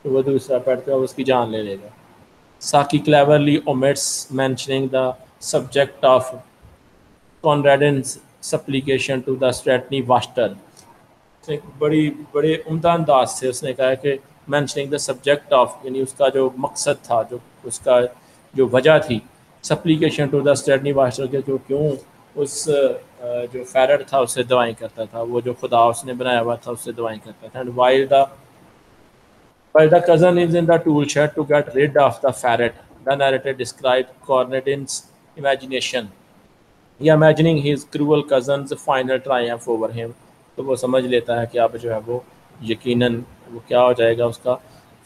کہ وہ دوسرا پیٹ کا اس کی جان لے لے گا. ساکی cleverly omits mentioning the subject of Conradin's supplication to the Stratney Waster. بڑے عمدہ انداز سے اس نے کہا کہ مینشننگ دا سبجیکٹ آف، یعنی اس کا جو مقصد تھا، جو اس کا جو وجہ تھی، سپلیکیشن ٹو دا اسٹیڈنی واسٹر کے، جو کیوں اس جو فیرٹ تھا اس سے دعائیں کرتا تھا، وہ جو خدا اس نے بنایا ہوا تھا اس سے دعائیں کرتا تھا. And while the cousin is in the tool shed to get rid of the ferret, the narrator described Cornadin's imagination. Imagining his cruel cousin's final triumph over him. تو وہ سمجھ لیتا ہے کہ اب جو ہے وہ یقیناً وہ کیا ہو جائے گا، اس کا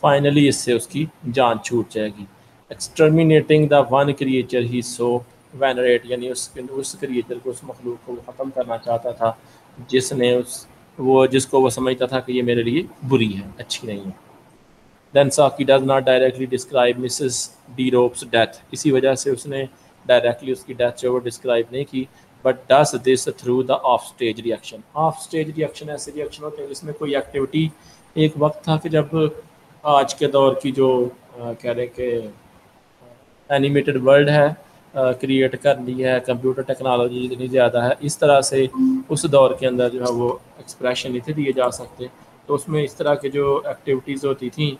فائنلی اس سے اس کی جان چھوٹ جائے گی. ایکسٹرمینیٹنگ دا ون کریچر ہی سو وینریٹ، یعنی اس کریچر کو، اس مخلوق کو وہ ختم کرنا چاہتا تھا جس کو وہ سمجھتا تھا کہ یہ میرے لیے بری ہے، اچھی نہیں ہے. Then Saki does not directly describe Mrs. D. Rope's death. اسی وجہ سے اس نے ڈائریکٹلی اس کی ڈیتھ جو وہ ڈسکرائب نہیں کی، but does this through the off stage reaction. Of stage reaction ایسے ریئیکشن ہوتے ہیں جس میں کوئی ایکٹیویٹی، ایک وقت تھا کہ جب آج کے دور کی جو کہہ رہے کہ اینیمیٹڈ ورلڈ ہے کریٹ کر لی ہے، کمپیوٹر ٹیکنالوجی اتنی زیادہ ہے، اس طرح سے اس دور کے اندر جو ہے وہ ایکسپریشن نہیں تھے دیے جا سکتے. تو اس میں اس طرح کے جو ایکٹیویٹیز ہوتی تھیں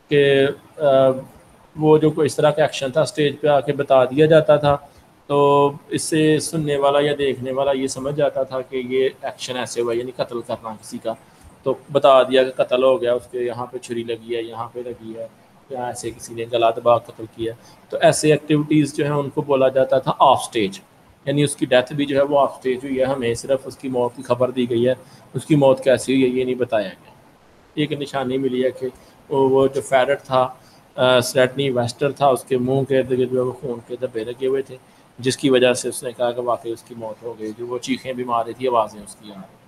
کہ وہ جو کوئی اس طرح کا ایکشن تھا اسٹیج پہ آ کے بتا دیا جاتا تھا، تو اس سے سننے والا یا دیکھنے والا یہ سمجھ جاتا تھا کہ یہ ایکشن ایسے ہوا، یعنی قتل کرنا کسی کا، تو بتا دیا کہ قتل ہو گیا، اس کے یہاں پہ چھری لگی ہے، یہاں پہ لگی ہے، یا ایسے کسی نے گلا دبا قتل کیا. تو ایسے ایکٹیویٹیز جو ہیں ان کو بولا جاتا تھا آف سٹیج، یعنی اس کی ڈیتھ بھی جو ہے وہ آف سٹیج ہوئی ہے، ہمیں صرف اس کی موت کی خبر دی گئی ہے، اس کی موت کیسی ہوئی ہے یہ نہیں بتایا گیا. ایک نشانی ملی ہے کہ وہ جو فیرٹ تھا، سلیٹنی ویسٹر تھا، اس کے منہ کے ارد گرد وہ خون کے دھبے لگے ہوئے تھے، جس کی وجہ سے اس نے کہا کہ واقعی اس کی موت ہو گئی، جو وہ چیخیں بھی مار رہی تھی، آوازیں اس کی آ رہی.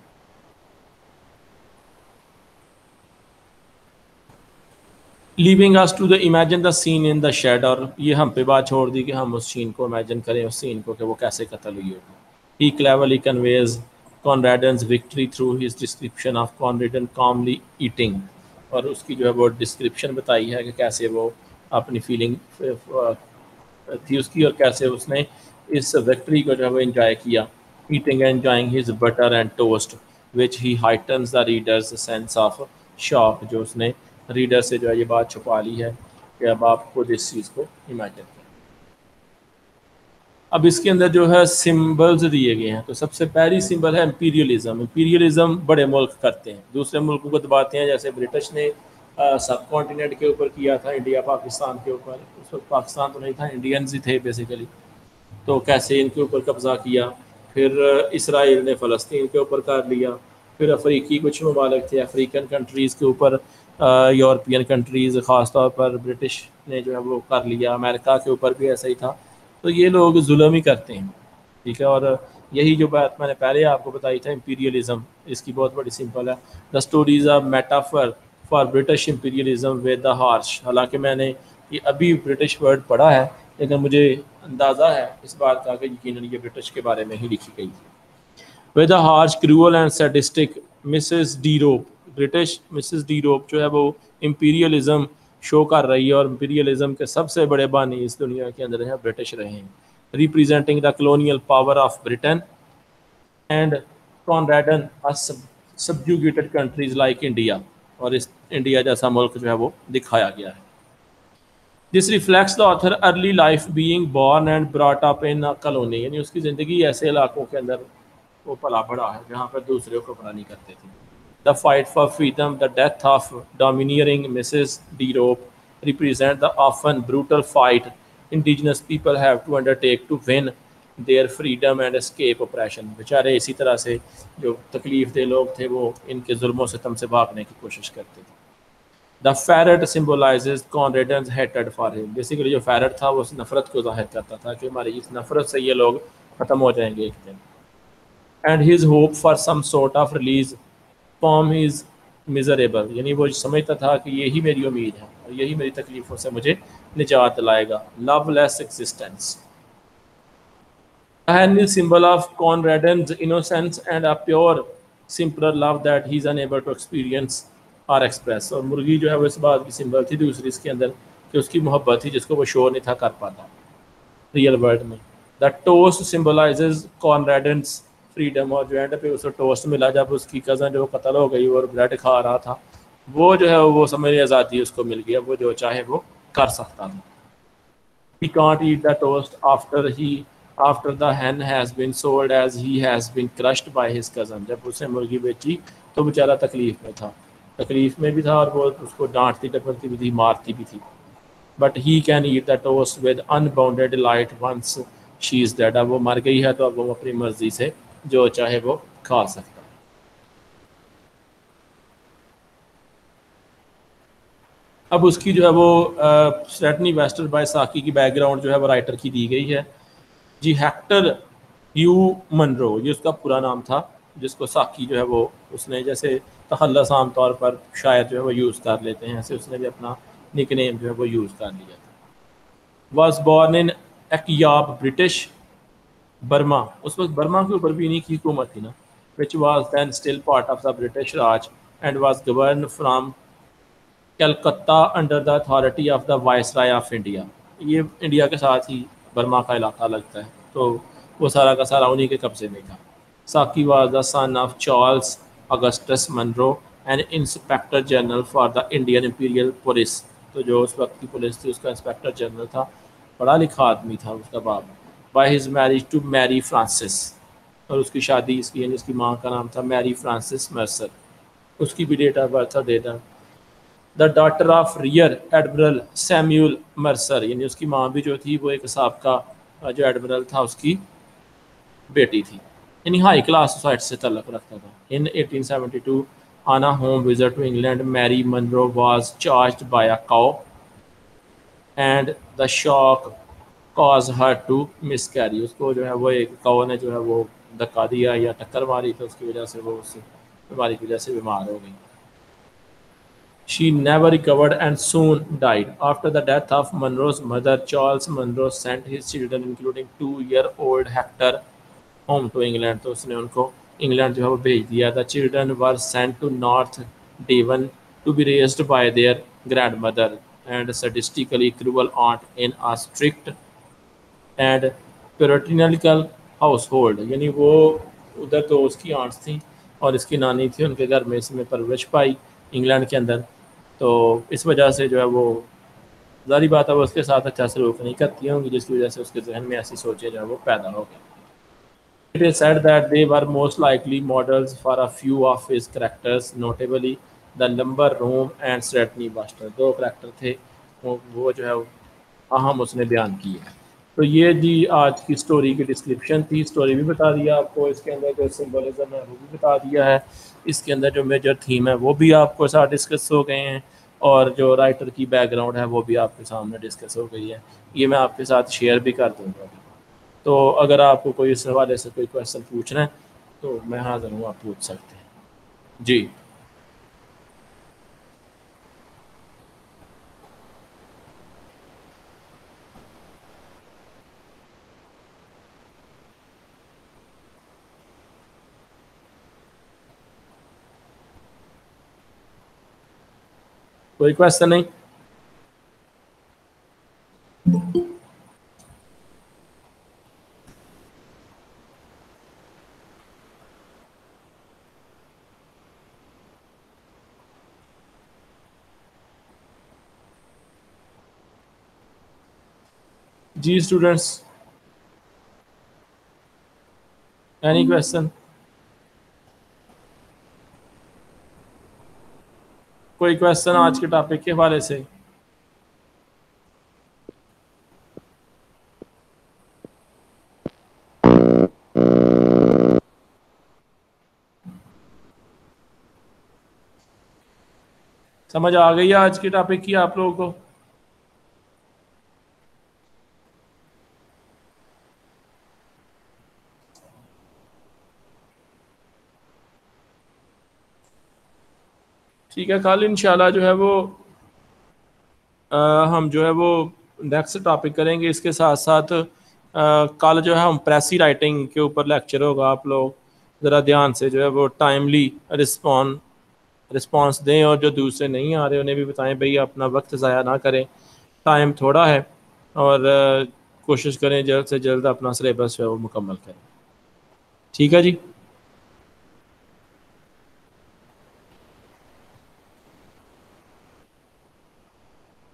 Leaving us to the imagine the scene in the shed، اور یہ ہم پہ بات چھوڑ دی کہ ہم اس سین کو امیجن کریں، اس سین کو کہ وہ کیسے قتل ہوئی ہوگی. He cleverly conveys Conradin's victory through his description of Conradin calmly eating، اور اس کی جو ہے وہ ڈسکرپشن بتائی ہے کہ کیسے وہ اپنی فیلنگ تھی اس کی، اور کیسے اس نے اس وکٹری کو جو ہے وہ انجوائے کیا. Eating and enjoying his butter and toast which he heightens the reader's sense of shock, جو اس نے ریڈر سے جو ہے یہ بات چھپا لی ہے کہ اب آپ خود اس چیز کو امیجن کریں. اب اس کے اندر جو ہے سمبلز دیے گئے ہیں، تو سب سے پہلی سمبل ہے امپیریلزم. امپیریلزم بڑے ملک کرتے ہیں، دوسرے ملکوں کو دباتے ہیں، جیسے برٹش نے سب کانٹیننٹ کے اوپر کیا تھا، انڈیا پاکستان کے اوپر. اس وقت پاکستان تو نہیں تھا، انڈینز ہی تھے بیسیکلی، تو کیسے ان کے اوپر قبضہ کیا. پھر اسرائیل نے فلسطین کے اوپر کر لیا. پھر افریقی کچھ ممالک تھے، افریقن کنٹریز کے اوپر یورپین کنٹریز، خاص طور پر برٹش نے جو ہے وہ کر لیا. امریکہ کے اوپر بھی ایسا ہی تھا. تو یہ لوگ ظلم ہی کرتے ہیں، ٹھیک ہے. اور یہی جو بات میں نے پہلے آپ کو بتائی تھا امپیریلزم، اس کی بہت بڑی سمپل ہے. The stories of metaphor for British imperialism with the harsh. حالانکہ میں نے یہ ابھی برٹش ورڈ پڑھا ہے، لیکن مجھے اندازہ ہے اس بات کا کہ یقیناً یہ برٹش کے بارے میں ہی لکھی گئی تھی. With the harsh cruel and sadistic Mrs De Ropp. British Mrs De Ropp جو ہے وہ امپیریلزم شو کر رہی ہے، اور امپیریلزم کے سب سے بڑے بانی اس دنیا کے اندر ہیں برٹش رہے ہیں. Representing the colonial power of Britain and Conradin subjugated countries like India, اور اس انڈیا جیسا ملک جو ہے وہ دکھایا گیا ہے. This reflects the author early life being born and brought up in colony, یعنی اس کی زندگی ایسے علاقوں کے اندر وہ پلا بڑا ہے جہاں پر دوسرے کو پلا نہیں کرتے تھے. The fight for freedom, the death of domineering Mrs. D. Rope represent the often brutal fight indigenous people have to undertake to win their freedom and escape oppression. بیچارے اسی طرح سے جو تکلیف دہ لوگ تھے وہ ان کے ظلم و ستم سے بھاگنے کی کوشش کرتے تھے. The ferret symbolizes Conradin's hatred for him. Basically جو ferret تھا وہ اس نفرت کو ظاہر کرتا تھا کہ ہماری اس نفرت سے یہ لوگ ختم ہو جائیں گے ایک دن. And his hope for some sort of release form is miserable, یعنی وہ سمجھتا تھا کہ یہی میری امید ہے اور یہی میری تکلیفوں سے مجھے نجات دلائے گا. لو لیس existence. hen is symbol of Conrad's innocence and a pure, simpler love that he is unable to experience or express. اور مرغی جو ہے وہ اس بات کی سمبل تھی دوسری اس کے اندر کہ اس کی محبت تھی جس کو وہ شو نہیں تھا کر پاتا ریئل ورلڈ میں. دا ٹوسٹ سمبلائزز کانریڈنس فریڈم. اور جو اینڈ پہ اسے ٹوسٹ ملا جب اس کی کزن جو قتل ہو گئی اور بریڈ کھا رہا تھا وہ جو ہے وہ سمجھ آزادی اس کو مل گیا وہ جو چاہے وہ کر سکتا تھا. He can't eat the toast after the hen has been sold as he has been crushed by his cousin. جب اسے مرغی بیچی تو بیچارہ تکلیف میں بھی تھا اور وہ اس کو ڈانٹتی ڈپٹتی بھی تھی مارتی بھی تھی. But he can eat the toast with unbounded delight once she is dead. اب وہ مر گئی ہے تو اب وہ اپنی مرضی سے جو چاہے وہ کھا سکتا. اب اس کی جو ہے وہ سٹنی ویسٹر بائی ساکی کی بیک گراؤنڈ جو ہے وہ رائٹر کی دی گئی ہے جی. ہیکٹر ہیو منرو یہ اس کا پورا نام تھا جس کو ساکی جو ہے وہ اس نے جیسے تخلص عام طور پر شاید جو ہے وہ یوز کر لیتے ہیں ایسے اس نے بھی اپنا نک نیم جو ہے وہ یوز کر لیا تھا. Was born in Akyab British Burma. اس وقت برما کے اوپر بھی انہیں کی حکومت تھی نا which was then still part of the British Raj and was governed from Calcutta under the authority of the viceroy of India. یہ انڈیا کے ساتھ ہی برما کا علاقہ لگتا ہے تو وہ سارا کا سارا انہی کے قبضے میں تھا. Saki was the son of Charles Augustus Munro and inspector general for the Indian Imperial Police. تو جو اس وقت کی پولیس تھی اس کا انسپیکٹر جنرل تھا پڑھا لکھا آدمی تھا اس کا باپ. By his marriage to Mary Frances. اور اس کی شادی اس کی یعنی اس کی ماں کا نام تھا میری فرانسس مرسر. اس کی بھی ڈیٹ آف برتھ تھا they the daughter of rear admiral Samuel Mercer. یعنی اس کی ماں بھی جو تھی وہ ایک سابقہ جو ایڈمرل تھا اس کی بیٹی تھی. یعنی ہائی کلاس سوسائٹی سے تعلق رکھتا تھا. In 1872 on a home visit to England Mary Munro was charged by a cow and the shock cause her to miscarry. اس کو جو ہے وہ ایک کاؤ نے جو ہے وہ دھکا دیا یا ٹکر ماری تو اس کی وجہ سے وہ اس بیماری کی وجہ سے بیمار ہو گئی. She never recovered and soon died. After the death of Monroe's mother, Charles Monroe sent his children, including 2-year-old Hector, home to England. تو اس نے ان کو انگلینڈ جو ہے وہ بھیج دیا. The children were sent to North Devon to be raised by their grandmother and sadistically cruel aunt in a strict and puritanical household. یعنی وہ ادھر تو اس کی آنٹس تھیں اور اس کی نانی تھی ان کے گھر میں اس میں پرورش پائی انگلینڈ کے اندر. تو اس وجہ سے جو ہے وہ ظاہری بات ہے وہ اس کے ساتھ اچھا سلوک نہیں کرتی ہوں گی جس کی وجہ سے اس کے ذہن میں ایسی سوچیں جو ہے وہ پیدا ہو گئی. It is said that they were most likely models for a few of his characters, notably the lumber room and Sretny Buster. 2 character تھے وہ جو ہے اہم اس نے بیان کی ہے. تو یہ جی آج کی سٹوری کی ڈسکرپشن تھی. سٹوری بھی بتا دیا آپ کو, اس کے اندر جو سمبولزم ہے وہ بھی بتا دیا ہے, اس کے اندر جو میجر تھیم ہے وہ بھی آپ کو ساتھ ڈسکس ہو گئے ہیں, اور جو رائٹر کی بیک گراؤنڈ ہے وہ بھی آپ کے سامنے ڈسکس ہو گئی ہے. یہ میں آپ کے ساتھ شیئر بھی کر دوں گا. تو اگر آپ کو کوئی اس حوالے سے کوئی کویشچن پوچھنا ہے تو میں حاضر ہوں, آپ پوچھ سکتے ہیں. جی کوئی کویشچن نہیں؟ جی اسٹوڈنٹس, اینی کویشچن؟ کوئی کویشچن آج کے ٹاپک کے حوالے سے؟ سمجھ آ گئی ہے آج کے ٹاپک کی آپ لوگوں کو؟ ٹھیک ہے, کل انشاءاللہ جو ہے وہ ہم جو ہے وہ نیکسٹ ٹاپک کریں گے. اس کے ساتھ ساتھ کل جو ہے ہم پریسی رائٹنگ کے اوپر لیکچر ہوگا، آپ لوگ ذرا دھیان سے جو ہے وہ ٹائملی رسپانس دیں، اور جو دوسرے نہیں آ رہے انہیں بھی بتائیں بھئی اپنا وقت ضائع نہ کریں، ٹائم تھوڑا ہے، اور کوشش کریں جلد سے جلد اپنا سلیبس جو ہے وہ مکمل کریں. ٹھیک ہے جی.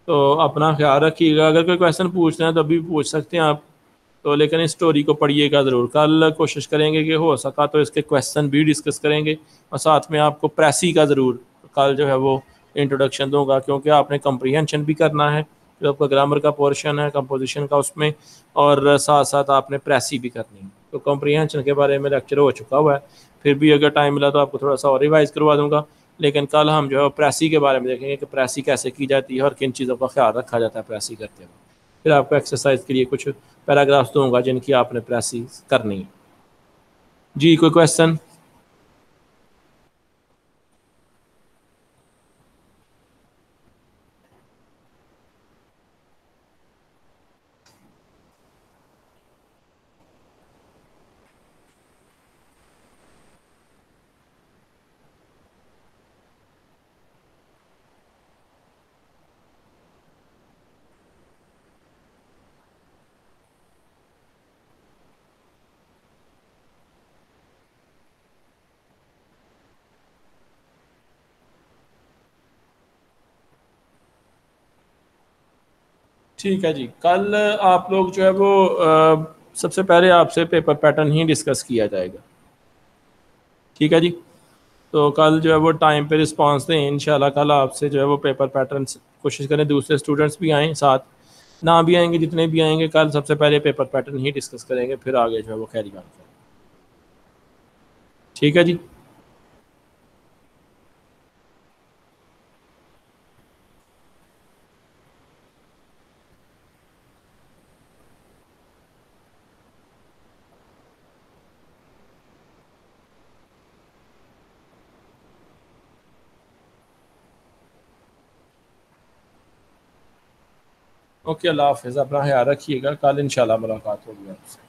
تو اپنا خیال رکھیے گا، اگر کوئی کویشچن پوچھنا ہے تو ابھی پوچھ سکتے ہیں آپ، تو لیکن اس اسٹوری کو پڑھیے گا ضرور. کل کوشش کریں گے کہ ہو سکا تو اس کے کویشچن بھی ڈسکس کریں گے، اور ساتھ میں آپ کو پریسی کا ضرور کل جو ہے وہ انٹروڈکشن دوں گا، کیونکہ آپ نے کمپریہنشن بھی کرنا ہے جو آپ کا گرامر کا پورشن ہے کمپوزیشن کا اس میں، اور ساتھ ساتھ آپ نے پریسی بھی کرنی ہے. تو کمپریہنشن کے بارے میں لیکچر ہو چکا ہوا ہے، پھر بھی اگر ٹائم ملا تو آپ کو تھوڑا سا اور ریوائز کروا دوں گا. لیکن کل ہم جو ہے پریسی کے بارے میں دیکھیں گے کہ پریسی کیسے کی جاتی ہے اور کن چیزوں کا خیال رکھا جاتا ہے پریسی کرتے ہوئے. پھر آپ کو ایکسرسائز کے لیے کچھ پیراگرافس دوں گا جن کی آپ نے پریسی کرنی ہے. جی کوئی کویشچن؟ ٹھیک ہے جی. کل آپ لوگ جو ہے وہ سب سے پہلے آپ سے پیپر پیٹرن ہی ڈسکس کیا جائے گا. ٹھیک ہے جی. تو کل جو ہے وہ ٹائم پہ رسپانس دیں انشاءاللہ. کل آپ سے جو ہے وہ پیپر پیٹرن کوشش کریں دوسرے اسٹوڈنٹس بھی آئیں ساتھ، نہ بھی آئیں گے جتنے بھی آئیں گے کل سب سے پہلے پیپر پیٹرن ہی ڈسکس کریں گے، پھر آگے جو ہے وہ کیری آن کریں. ٹھیک ہے جی. اوکے، اللہ حافظ. اپنا خیال رکھیے گا. کل انشاءاللہ ملاقات ہوگی آپ سے.